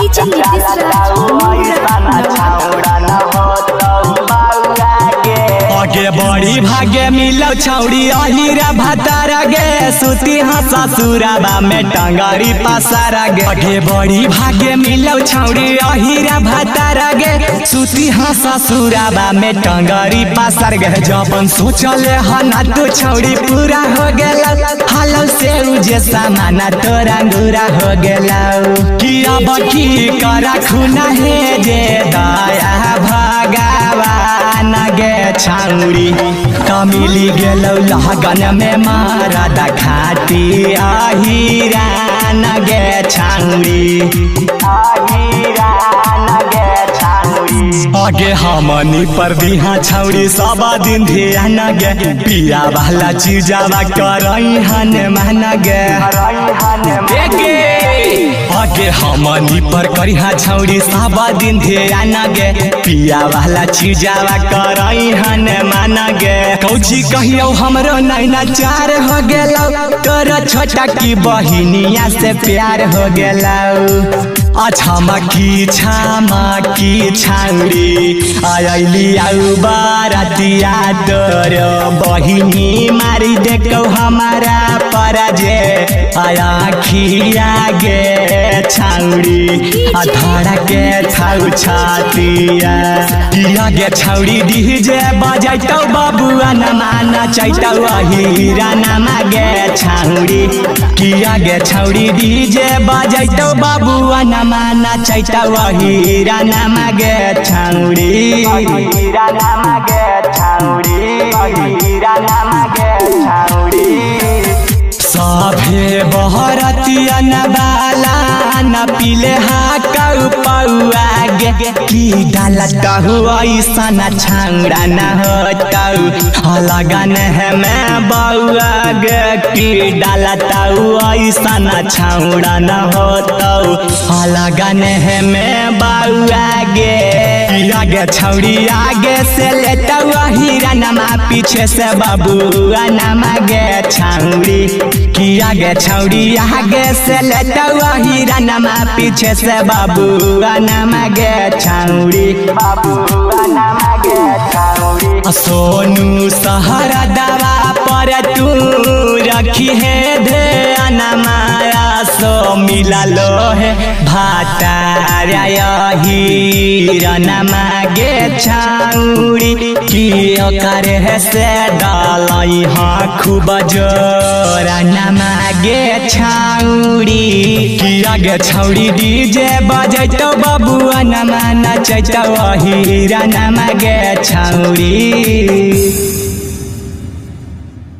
DJ Nitish आगे बड़ी भागे मिलो छौड़ी अहिरा भातारा गे सुती ससुराबा में टंगरी पसारा गे। आगे बड़ी भागे मिलो छौड़ी अहिरा भातारा गे सुती ससुराबा में टंगरी पसार गे। जबन सोचले हना तो छौड़ी पूरा हो गेला हाल से उजे सामाना तोरा अंगूरा हो गेला कि अब की करा खुना है जे दया भगवान गे छौड़ी कमिली गेलौ लगन में मारा दखाती अहिरान गे छौड़ी आगे हमनी पर दिहा छौड़ी सब दिन ध्यान गे पिया वाला चीजावा करई हन मान गे। आगे हमनी पर करिहा छौड़ी सब दिन ध्यान गे पिया वाला चीजावा करई हन मान गे। कौची कहियो हमरो नैना चार हो गेलौ तोर छोटा की बहिनिया से प्यार हो गेलौ। छमा की छौड़ी आइली आउ बारातिया तोर बहिनी मारी देखौ हमारा पराजे आया खिया गे छौड़ी धरा के छौ छातिया किया गे छौड़ी डीजे बजैतौ बबुआ नमा चैतौ अहिरा नमा गे छौड़ी किया गे छौड़ी डीजे बजैतौ बबुआ नमा चैतौ अहिरा नमा गे छौड़ी अहिरा नमा गे छौड़ी अहिरा नमा गे छौड़ी। सभे बहरतिया नबाला न पिले हाकौ पौआ गे की डालत हुआ ऐसन छौड़ा न होतौ लगन है मैं बउआ गे की डालत हुआ ऐसन छौड़ा न होतौ लगन है मैं बउआ गे। आगे छौड़ी आगे से लेतौ अहिरा नमा पीछे से बबुआ नमा गे छौड़ी कि आगे छौड़ी आगे से लेतौ अहिरा नमा पीछे से बबुआ नमा गे छौड़ी बबुआ नमा गे छौड़ी। सोनू सहरा दवा पर तू रखी है ध्यान माया सो मिला लो है भातारा अहिरा नमा गे छौड़ी कि ओकर है से डालई हाँ खूब जोरा नमा गे छौड़ी कि आगे छौड़ी डीजे बजैतौ बबुआ नमा नचैतौ अहिरा नमा गे छौड़ी।